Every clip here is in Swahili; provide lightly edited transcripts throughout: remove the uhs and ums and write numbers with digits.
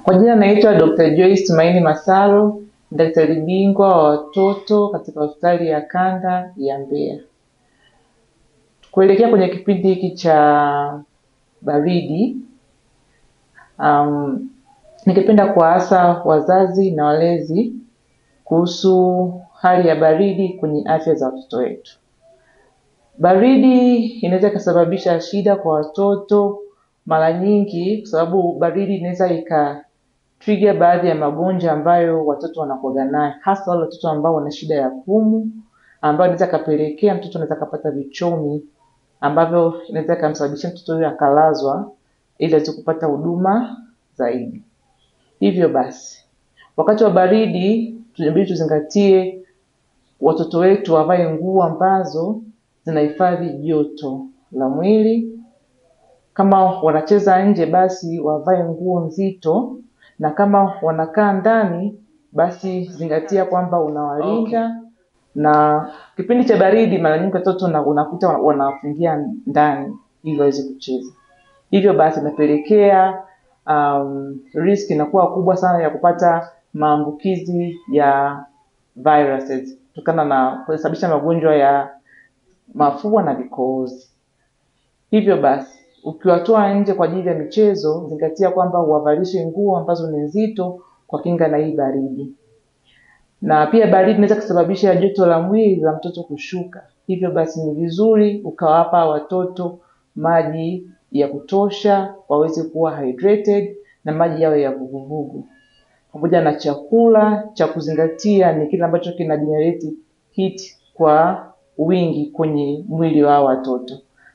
Kwa jina naitwa Dr. Joyce Tumaini Masalo, daktari bingwa wa watoto katika hospitali ya kanda ya Mbeya. Kuelekea kwenye kipindi hiki cha baridi, ningependa kuwaasa wazazi na walezi kuhusu hali ya baridi kwenye afya za watoto wetu. Baridi inaweza kusababisha shida kwa watoto mara nyingi, kwa sababu baridi inaweza trigger baadhi ya magonjwa ambayo watoto wanakuwa nayo, hasa wale watoto ambao wana shida ya pumu, ambayo inaweza kupelekea mtoto anaweza kupata vichomi ambavyo inaweza kumsababisha mtoto huyo akalazwa ili aweze kupata huduma zaidi. Hivyo basi, wakati wa baridi tunabidi tuzingatie watoto wetu wavae nguo ambazo zinahifadhi joto la mwili. Kama wanacheza nje, basi wavae nguo nzito, na kama wanakaa ndani, basi zingatia kwamba unawalinda. Na kipindi cha baridi mara nyingi watoto unakuta wanafungia ndani ili waweze kucheza. Hivyo basi inapelekea risk inakuwa kubwa sana ya kupata maambukizi ya viruses kutokana na kusababisha magonjwa ya mafua na vikohozi. Hivyo basi ukiwatoa nje kwa ajili ya michezo, zingatia kwamba uwavalishe nguo ambazo ni nzito kwa kinga na hii baridi. Na pia baridi inaweza kusababisha joto la mwili la mtoto kushuka. Hivyo basi ni vizuri ukawapa watoto maji ya kutosha waweze kuwa hydrated, na maji yawe ya vuguvugu. Pamoja na chakula cha kuzingatia ni kile ambacho kina generate heat kwa wingi kwenye mwili wa watoto,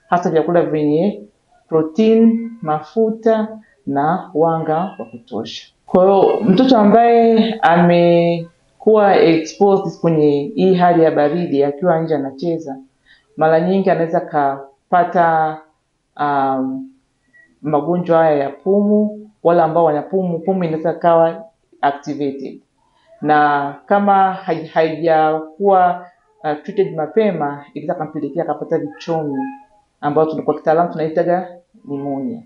hasa vyakula vyenye protein, mafuta na wanga wa kutosha. Kwa hiyo mtoto ambaye amekuwa exposed kwenye hii hali ya baridi akiwa nje anacheza, mara nyingi anaweza kupata magonjwa haya ya pumu. Wale ambao wana pumu inaweza kawa activated, na kama haijakuwa treated mapema inaweza kumpelekea akapata vichomi ambao kwa kitaalamu tunaitaga pneumonia.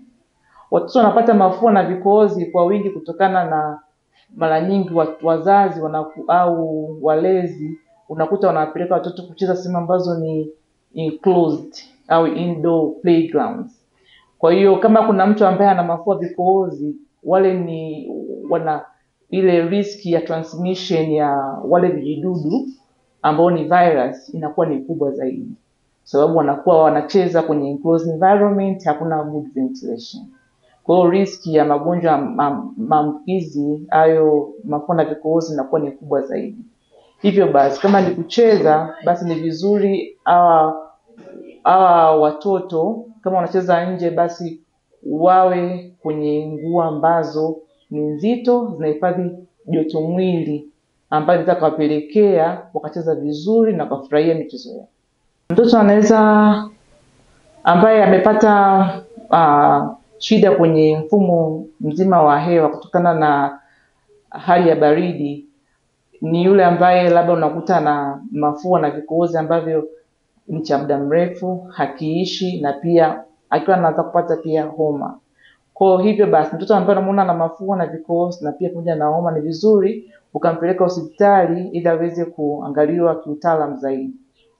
Watoto wanapata mafua na vikohozi kwa wingi kutokana na mara nyingi wazazi au walezi unakuta wanapeleka watoto kucheza sehemu ambazo ni enclosed au indoor playgrounds. Kwa hiyo kama kuna mtu ambaye ana mafua vikohozi, wale wana ile risk ya transmission ya wale vijidudu ambao ni virus inakuwa ni kubwa zaidi, sababu wanakuwa wanacheza kwenye enclosed environment, hakuna good ventilation. Kwa hiyo risk ya magonjwa maambukizi hayo mafua na vikohozi inakuwa ni kubwa zaidi. Hivyo basi kama ni kucheza, basi ni vizuri hawa watoto kama wanacheza nje, basi wawe kwenye nguo ambazo ni nzito zinahifadhi joto mwili, ambayo inaweza kuwapelekea wakacheza vizuri na kufurahia michezo yao. Mtoto ambaye amepata shida kwenye mfumo mzima wa hewa kutokana na hali ya baridi ni yule ambaye labda unakuta na mafua na vikohozi ambavyo ni cha muda mrefu, hakiishi, na pia akiwa anaanza kupata pia homa. Kwa hivyo basi mtoto ambaye unamuona na mafua na vikohozi na pia pamoja na homa, ni vizuri ukampeleka hospitali ili aweze kuangaliwa kiutaalamu zaidi.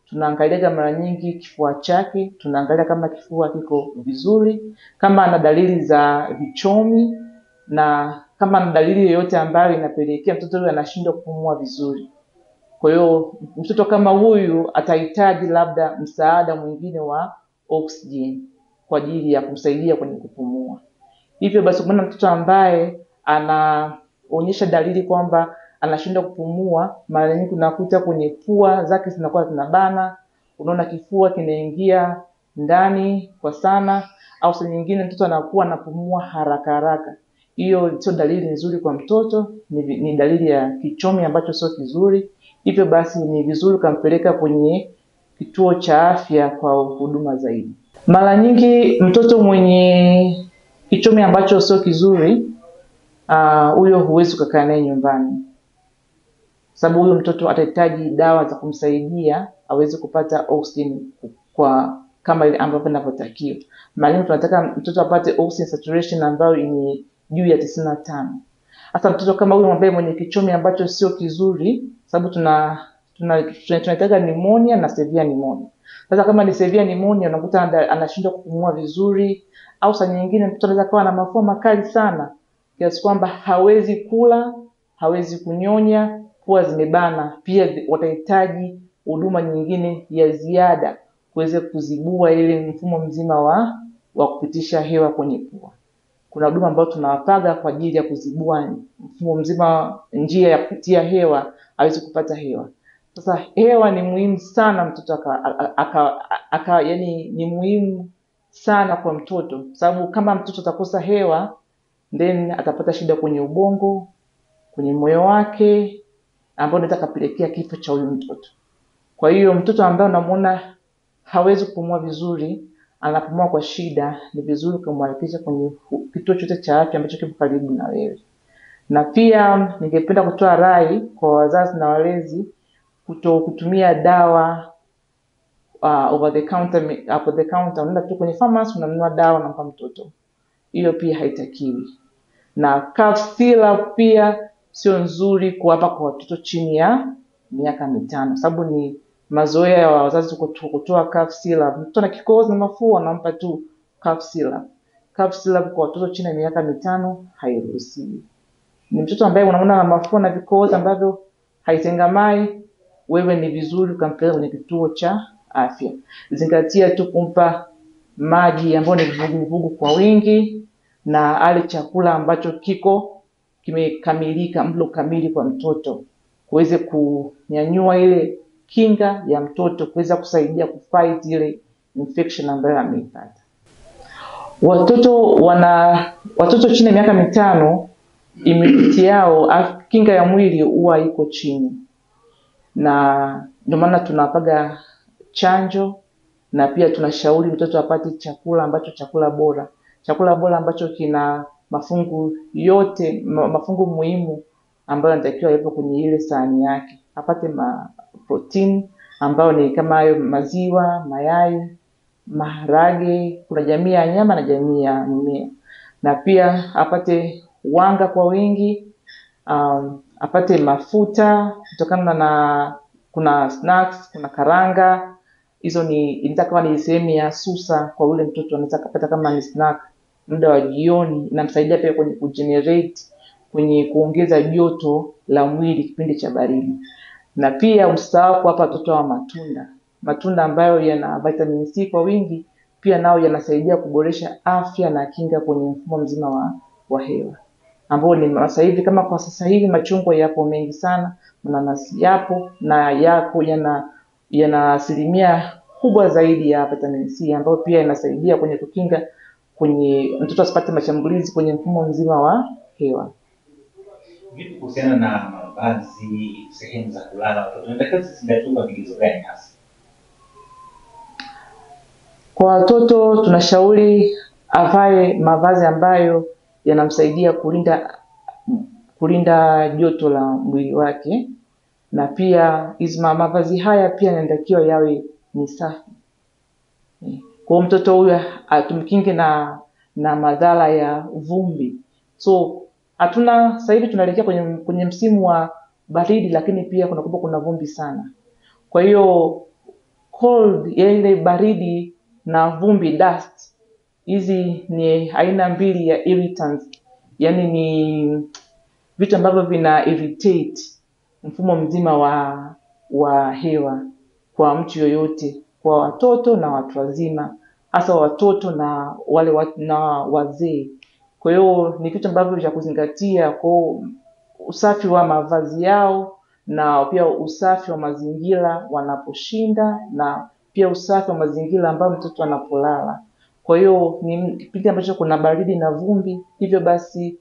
Tunaangalia mara nyingi kifua chake, tunaangalia kama kifua kiko vizuri, kama ana dalili za vichomi, na kama ana dalili yoyote ambayo inapelekea mtoto huyu anashindwa kupumua vizuri. Kwa hiyo mtoto kama huyu atahitaji labda msaada mwingine wa oxygen kwa ajili ya kumsaidia kwenye kupumua. Hivyo basi kuna mtoto ambaye anaonyesha dalili kwamba anashindwa kupumua, mara nyingi unakuta kwenye pua zake zinakuwa zinabana, unaona kifua kinaingia ndani kwa sana, au saa nyingine mtoto anakuwa anapumua haraka haraka. Hiyo sio dalili nzuri kwa mtoto, ni dalili ya kichomi ambacho sio kizuri. Hivyo basi ni vizuri kumpeleka kwenye kituo cha afya kwa huduma zaidi. Mara nyingi mtoto mwenye kichomi ambacho sio kizuri, huyo huwezi kukaa naye nyumbani, sababu huyo mtoto atahitaji dawa za kumsaidia aweze kupata oxygen kwa kama ile ambavyo inavyotakiwa. Mara nyingi tunataka mtoto apate oxygen saturation ambayo ni juu ya 95. Hasa mtoto kama huyu ambaye mwenye kichomi ambacho sio kizuri, sababu tunahitaga pneumonia na severe pneumonia. Sasa kama ni severe pneumonia unakuta anashindwa kupumua vizuri, au saa nyingine mtoto anaweza kuwa na mafua makali sana kiasi kwamba hawezi kula, hawezi kunyonya, pua zimebana. Pia watahitaji huduma nyingine ya ziada kuweza kuzibua ile mfumo mzima wa kupitisha hewa kwenye pua. Kuna huduma ambazo tunawapaga kwa ajili ya kuzibua mfumo mzima, njia ya kupitia hewa aweze kupata hewa. Sasa hewa ni muhimu sana mtoto yani ni muhimu sana kwa mtoto, sababu kama mtoto atakosa hewa then atapata shida kwenye ubongo, kwenye moyo wake, ambao inaweza kapelekea kifo cha huyu mtoto. Kwa hiyo mtoto ambaye unamuona hawezi kupumua vizuri, anapumua kwa shida, ni vizuri kumwalekeza kwenye kituo chote cha afya ambacho kipo karibu na wewe. Na pia ningependa kutoa rai kwa wazazi na walezi kutumia dawa over the counter. Unaenda tu kwenye pharmacy unanunua dawa unampa mtoto. Hiyo pia haitakiwi. Na cough syrup pia sio nzuri kuwapa kwa watoto chini ya miaka 5, sababu ni mazoea ya wazazi kutoa cough syrup. Mtoto na kikohozi na mafua anampa tu cough syrup. Cough syrup kwa watoto chini ya miaka 5 hairuhusiwi. Ni mtoto ambaye unaona na mafua na vikohozi ambavyo haitengamai, wewe ni vizuri ukampeleka kwenye kituo cha afya. Zingatia tu kumpa maji ambayo ni vuguvugu kwa wingi, na ale chakula ambacho kimekamilika, mlo kamili kwa mtoto, kuweze kunyanyua ile kinga ya mtoto, kuweza kusaidia kufight ile infection ambayo ameipata. Watoto chini ya miaka 5 immunity yao, kinga ya mwili huwa iko chini, na ndio maana tunapaga chanjo, na pia tunashauri mtoto apate chakula bora ambacho kina mafungu muhimu ambayo yanatakiwa yapo kwenye ile sahani yake. Apate protein ambayo ni kama hayo maziwa, mayai, maharage, kuna jamii ya nyama na jamii ya mimea. Na pia apate wanga kwa wingi, apate mafuta kutokana na kuna snacks, kuna karanga. Hizo inataka ni sehemu ya susa kwa ule mtoto, anaweza kupata kama ni snack muda wa jioni. Inamsaidia pia kwenye kugenerate, kwenye kuongeza joto la mwili kipindi cha baridi. Na pia usisahau kuwapa watoto wa matunda ambayo yana vitamin C kwa wingi, pia nao yanasaidia kuboresha afya na kinga kwenye mfumo mzima wa hewa, ambao ni sasa hivi, kama kwa sasa hivi machungwa yapo mengi sana, mananasi yapo, na yana asilimia kubwa zaidi ya vitamin C, ambayo pia inasaidia kwenye kukinga kwenye mtoto asipate mashambulizi kwenye mfumo mzima wa hewa. Vipi kuhusiana na mavazi, sehemu za kulala watoto? Tunataka zingatua vigezo gani hasa? Kwa watoto tunashauri avae mavazi ambayo yanamsaidia kulinda joto la mwili wake, na pia mavazi haya pia yanatakiwa yawe ni safi. Kwa mtoto huyu atumkinge na madhara ya vumbi. So sasa hivi tunaelekea kwenye msimu wa baridi, lakini pia kuna vumbi sana. Kwa hiyo cold, ile baridi na vumbi, dust, hizi ni aina mbili ya irritants, yani ni vitu ambavyo vina irritate mfumo mzima wa hewa kwa mtu yoyote, kwa watoto na watu wazima, hasa watoto na wale na wazee. Kwa hiyo ni kitu ambavyo vya kuzingatia, kwa usafi wa mavazi yao, na pia usafi wa mazingira wanaposhinda, na pia usafi wa mazingira ambayo mtoto anapolala. Kwa hiyo ni kipindi ambacho kuna baridi na vumbi, hivyo basi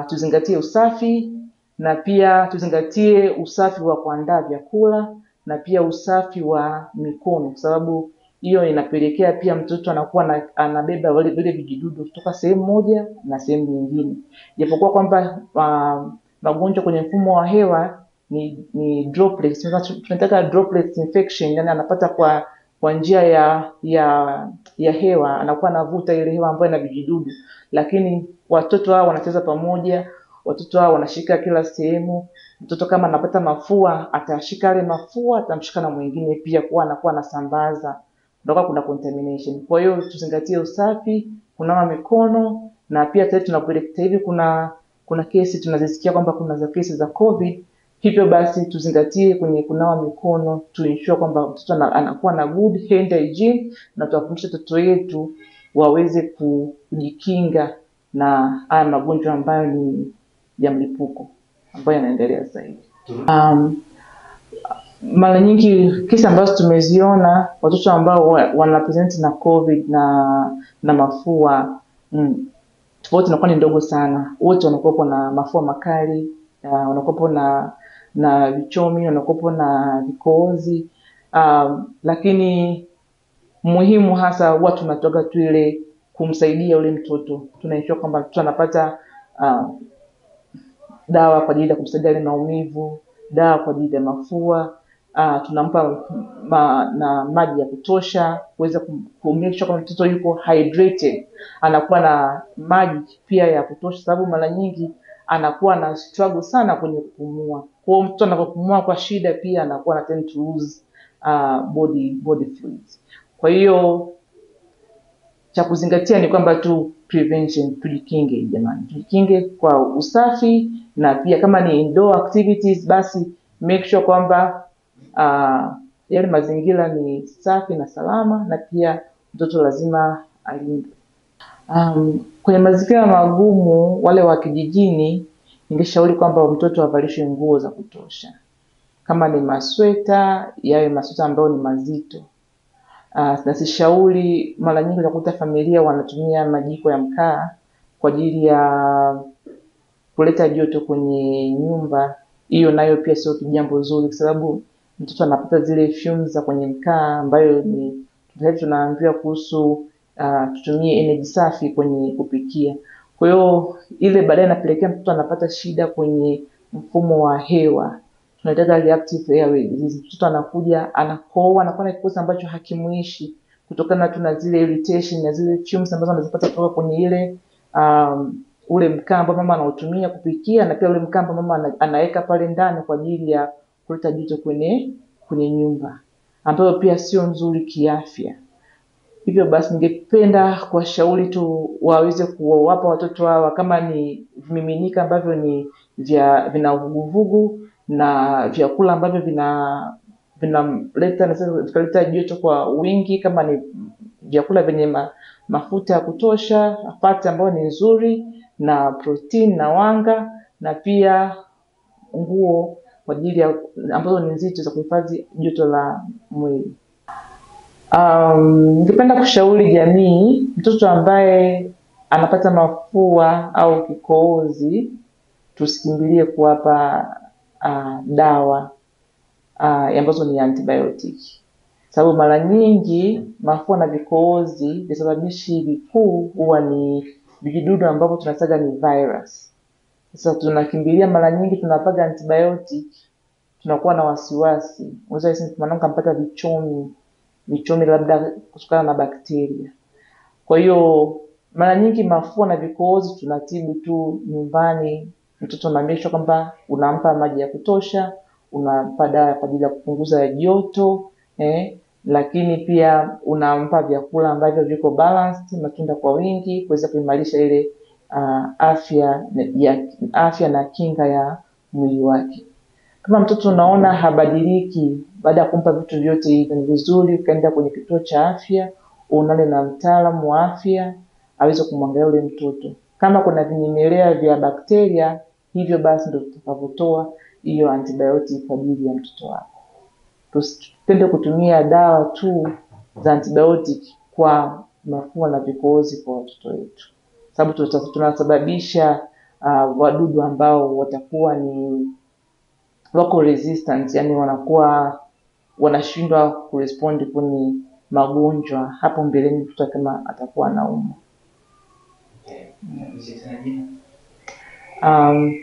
tuzingatie usafi, na pia tuzingatie usafi wa kuandaa vyakula, na pia usafi wa mikono, kwa sababu hiyo inapelekea pia mtoto anakuwa anabeba vile vijidudu kutoka sehemu moja na sehemu nyingine. Japokuwa kwamba magonjwa kwenye mfumo wa hewa ni droplets, tunataka droplets infection, yani anapata kwa njia ya hewa, anakuwa anavuta ile hewa ambayo ina vijidudu. Lakini watoto hao wanacheza pamoja, watoto hao wanashika kila sehemu. Mtoto kama anapata mafua, atashika yale mafua, atamshika na mwingine pia, kwa anakuwa anasambaza, ndio kuna contamination. Kwa hiyo tuzingatie usafi, kunawa mikono, na pia sasa tunapoelekea hivi kuna kesi tunazisikia kwamba kuna za kesi za COVID. Hivyo basi tuzingatie kwenye kunawa mikono, to ensure kwamba mtoto anakuwa na good hand hygiene, na tuwafundishe watoto wetu waweze kujikinga na haya magonjwa ambayo ni ya mlipuko ambayo yanaendelea sasa hivi. Mara nyingi kesi ambazo tumeziona, watoto ambao wanapresent na COVID na mafua, tofauti inakuwa ni ndogo sana. Wote wanakuwa na mafua makali, wanakuwa na vichomi, wanakuwa na vikohozi, lakini muhimu hasa huwa tunatoka tu ile kumsaidia yule mtoto. Tunaishoa kwamba mtoto anapata dawa kwa ajili ya kumsaidia ile maumivu, dawa kwa ajili ya mafua, tunampa na maji ya kutosha kuweza kumhakikisha kwamba mtoto yuko hydrated, anakuwa na maji pia ya kutosha, sababu mara nyingi anakuwa na struggle sana kwenye kupumua. Kwa hiyo mtoto anapopumua kwa shida pia anakuwa na tend to lose body fluids. Kwa hiyo cha kuzingatia ni kwamba tu prevention, tujikinge jamani, tujikinge kwa usafi, na pia kama ni indoor activities basi make sure kwamba yale mazingira ni safi na salama, na pia mtoto lazima alindwe. Kwenye mazingira magumu, wale wa kijijini, ningeshauri kwamba mtoto avalishwe nguo za kutosha. Kama ni masweta, yawe masweta ambayo ni mazito. Na sishauri, mara nyingi utakuta familia wanatumia majiko ya mkaa kwa ajili ya kuleta joto kwenye nyumba. Hiyo nayo pia sio jambo zuri, kwa sababu mtoto anapata zile fumes za kwenye mkaa, ambayo ni tunaambiwa kuhusu tutumie energy safi kwenye kupikia. Kwa hiyo ile baadaye inapelekea mtoto anapata shida kwenye mfumo wa hewa, tunaita reactive airway disease. Mtoto anakuja anakoa, anakuwa na kikohozi ambacho hakimuishi kutokana tu na zile irritation na zile fumes ambazo anazipata kutoka kwenye ile ule mkaa ambao mama anautumia kupikia, na pia ule mkaa ambao mama anaweka pale ndani kwa ajili ya kuleta joto kwenye nyumba, ambayo pia sio nzuri kiafya. Hivyo basi ningependa kuwashauri tu waweze kuwapa watoto hawa, kama ni vimiminika ambavyo ni vina vuguvugu na vyakula ambavyo vinaleta joto kwa wingi, kama ni vyakula vyenye mafuta ya kutosha, fat ambayo ni nzuri, na protein na wanga, na pia nguo kwa ajili ya ambazo ni nzito za kuhifadhi joto la mwili. Ningependa kushauri jamii, mtoto ambaye anapata mafua au kikohozi, tusikimbilie kuwapa dawa ambazo ni antibiotic. Sababu mara nyingi mafua na vikohozi visababishi vikuu huwa ni vijidudu ambavyo tunasema ni virus. Sasa tunakimbilia mara nyingi tunapaga antibiotic, tunakuwa na wasiwasi. Unaweza kusema mwanangu ampata vichomi labda kutokana na bakteria. Kwa hiyo mara nyingi mafua na vikohozi tunatibu tu nyumbani. Mtoto anaambiwa kwamba unampa maji ya kutosha, unampa dawa kwa ajili ya kupunguza joto, lakini pia unampa vyakula ambavyo viko balanced, matunda kwa wingi, kuweza kuimarisha ile afya na kinga ya mwili wake. Kama mtoto unaona habadiliki baada ya kumpa vitu vyote hivi, ni vizuri ukaenda kwenye kituo cha afya, uonane na mtaalamu wa afya aweze kumwangalia yule mtoto. Kama kuna vinyemelea vya bakteria, hivyo basi ndio tutakavotoa hiyo antibiotic kwa ajili ya mtoto wako. Tusipende kutumia dawa tu za antibiotic kwa mafua na vikohozi kwa watoto wetu, sababu tunasababisha wadudu ambao watakuwa ni wako resistant, yani wanakuwa wanashindwa kurespond kwenye magonjwa hapo mbeleni mtoto kama atakuwa anaumwa.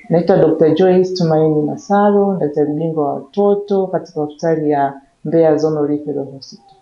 Naitwa Dr. Joyce Tumaini Masaro, daktari bingwa wa watoto katika hospitali ya Mbeya Zonal Referral Hospital.